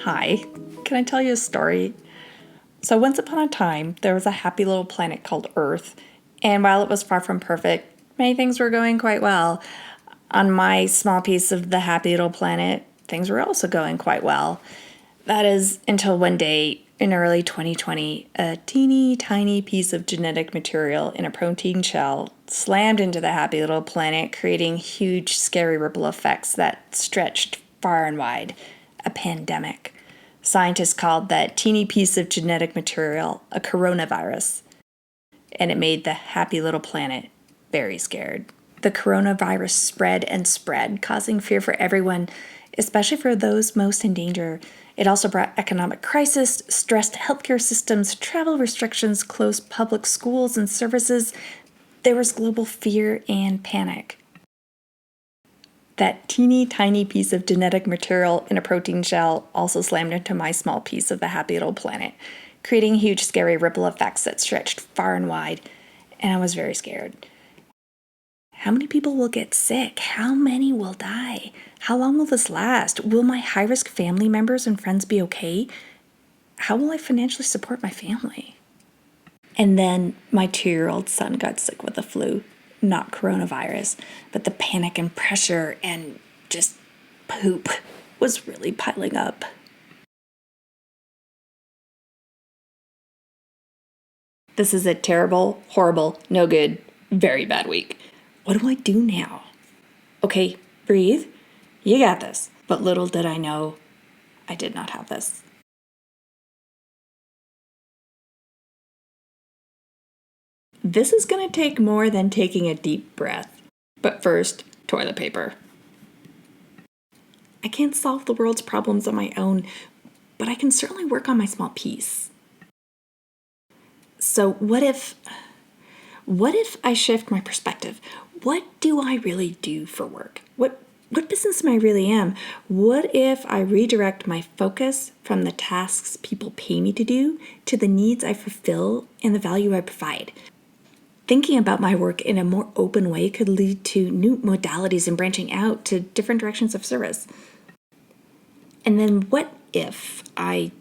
Hi, can I tell you a story? So, once upon a time, there was a happy little planet called Earth, and while it was far from perfect, many things were going quite well. On my small piece of the happy little planet, things were also going quite well. That is until one day in early 2020, a teeny tiny piece of genetic material in a protein shell slammed into the happy little planet, creating huge, scary ripple effects that stretched far and wide. A pandemic. Scientists called that teeny piece of genetic material a coronavirus, and it made the happy little planet very scared. The coronavirus spread and spread, causing fear for everyone, especially for those most in danger. It also brought economic crisis, stressed healthcare systems, travel restrictions, closed public schools and services. There was global fear and panic. That teeny tiny piece of genetic material in a protein shell also slammed into my small piece of the happy little planet, creating huge, scary ripple effects that stretched far and wide, and I was very scared. How many people will get sick? How many will die? How long will this last? Will my high-risk family members and friends be okay? How will I financially support my family? And then my 2-year-old son got sick with the flu. Not coronavirus, but the panic and pressure and just poop was really piling up. This is a terrible, horrible, no good, very bad week. What do I do now? Okay, breathe. You got this. But little did I know, I did not have this. This is going to take more than taking a deep breath. But first, toilet paper. I can't solve the world's problems on my own, but I can certainly work on my small piece. So what if I shift my perspective? What do I really do for work? What business am I really am? What if I redirect my focus from the tasks people pay me to do to the needs I fulfill and the value I provide? Thinking about my work in a more open way could lead to new modalities and branching out to different directions of service. And then what if I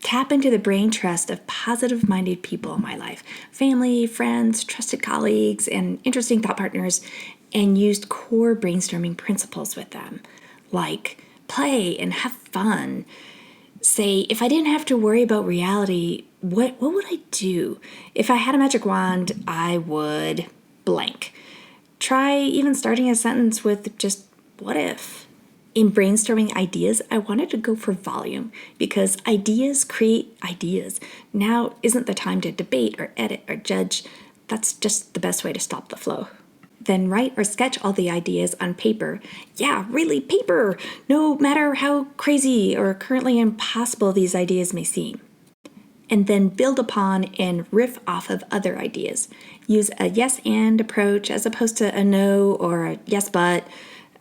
tap into the brain trust of positive-minded people in my life, family, friends, trusted colleagues, and interesting thought partners, and used core brainstorming principles with them, like play and have fun. Say, if I didn't have to worry about reality, what would I do? If I had a magic wand, I would blank. Try even starting a sentence with just what if. In brainstorming ideas, I wanted to go for volume because ideas create ideas. Now isn't the time to debate or edit or judge. That's just the best way to stop the flow. Then write or sketch all the ideas on paper. Yeah, really, paper! No matter how crazy or currently impossible these ideas may seem. And then build upon and riff off of other ideas. Use a yes and approach as opposed to a no or a yes but.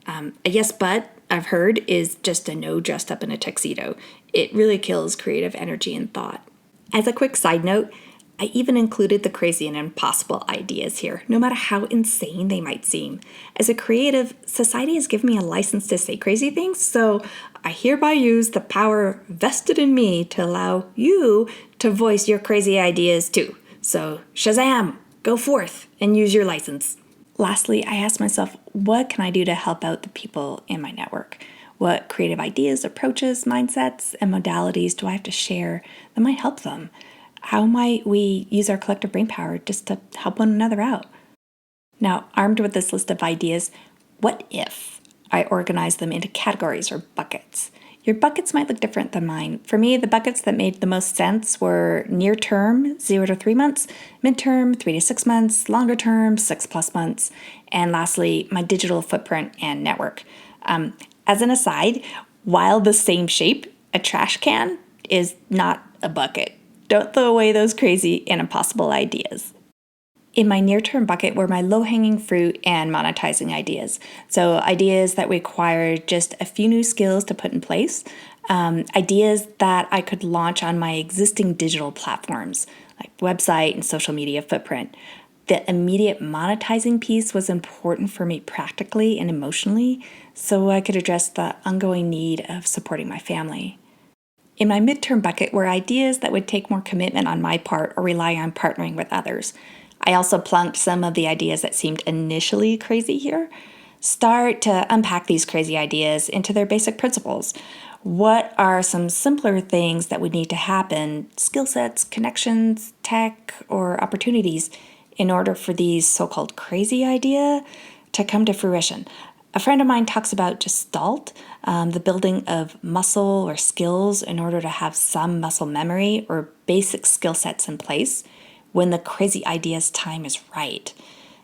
A yes but, I've heard, is just a no dressed up in a tuxedo. It really kills creative energy and thought. As a quick side note, I even included the crazy and impossible ideas here, no matter how insane they might seem. As a creative, society has given me a license to say crazy things, so I hereby use the power vested in me to allow you to voice your crazy ideas too. So Shazam! Go forth and use your license. Lastly, I asked myself, what can I do to help out the people in my network? What creative ideas, approaches, mindsets, and modalities do I have to share that might help them? How might we use our collective brainpower just to help one another out? Now, armed with this list of ideas, what if I organize them into categories or buckets? Your buckets might look different than mine. For me, the buckets that made the most sense were near term, 0 to 3 months, midterm, 3 to 6 months, longer term, 6+ months, and lastly, my digital footprint and network. As an aside, while the same shape, a trash can is not a bucket. Don't throw away those crazy and impossible ideas. In my near-term bucket were my low-hanging fruit and monetizing ideas. So ideas that require just a few new skills to put in place, ideas that I could launch on my existing digital platforms, like website and social media footprint. The immediate monetizing piece was important for me practically and emotionally, so I could address the ongoing need of supporting my family. In my midterm bucket were ideas that would take more commitment on my part or rely on partnering with others. I also plunked some of the ideas that seemed initially crazy here. Start to unpack these crazy ideas into their basic principles. What are some simpler things that would need to happen, skill sets, connections, tech, or opportunities in order for these so-called crazy idea to come to fruition? A friend of mine talks about gestalt, the building of muscle or skills in order to have some muscle memory or basic skill sets in place when the crazy idea's time is right,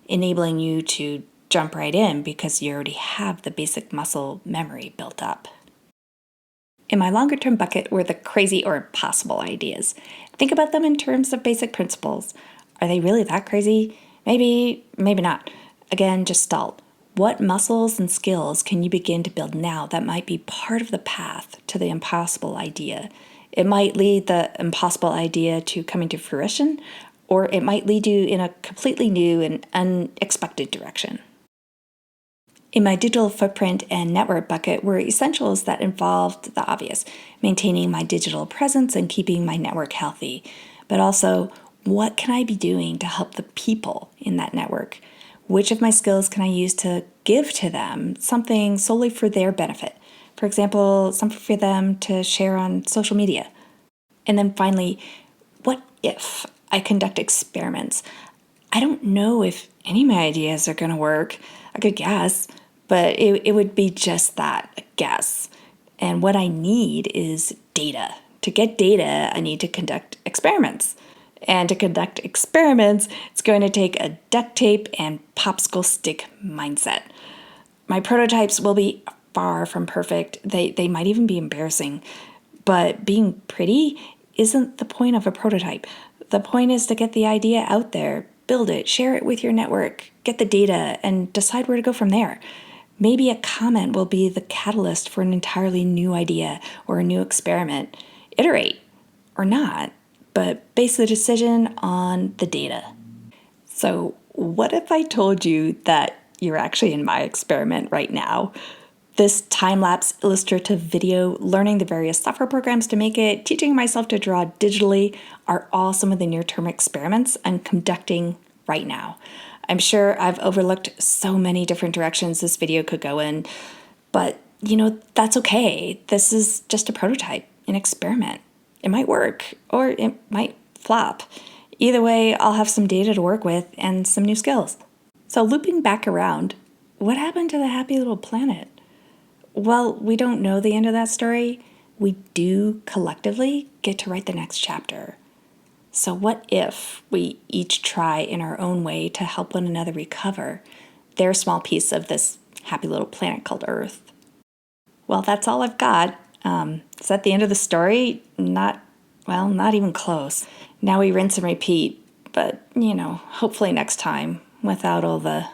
enabling you to jump right in because you already have the basic muscle memory built up. In my longer term bucket were the crazy or impossible ideas. Think about them in terms of basic principles. Are they really that crazy? Maybe, maybe not. Again, gestalt. What muscles and skills can you begin to build now that might be part of the path to the impossible idea? It might lead the impossible idea to coming to fruition, or it might lead you in a completely new and unexpected direction. In my digital footprint and network bucket were essentials that involved the obvious, maintaining my digital presence and keeping my network healthy. But also, what can I be doing to help the people in that network? Which of my skills can I use to give to them something solely for their benefit? For example, something for them to share on social media. And then finally, what if I conduct experiments? I don't know if any of my ideas are going to work. I could guess, but it would be just that, a guess. And what I need is data. To get data, I need to conduct experiments. And to conduct experiments, it's going to take a duct tape and popsicle stick mindset. My prototypes will be far from perfect. They might even be embarrassing. But being pretty isn't the point of a prototype. The point is to get the idea out there, build it, share it with your network, get the data, and decide where to go from there. Maybe a comment will be the catalyst for an entirely new idea or a new experiment. Iterate, or not, but base the decision on the data. So, what if I told you that you're actually in my experiment right now? This time-lapse illustrative video, learning the various software programs to make it, teaching myself to draw digitally are all some of the near-term experiments I'm conducting right now. I'm sure I've overlooked so many different directions this video could go in, but that's okay. This is just a prototype, an experiment. It might work, or it might flop. Either way, I'll have some data to work with and some new skills. So looping back around, what happened to the happy little planet? Well, we don't know the end of that story. We do collectively get to write the next chapter. So what if we each try in our own way to help one another recover their small piece of this happy little planet called Earth? Well, that's all I've got. Is that the end of the story? Not even close. Now we rinse and repeat, but hopefully next time without all the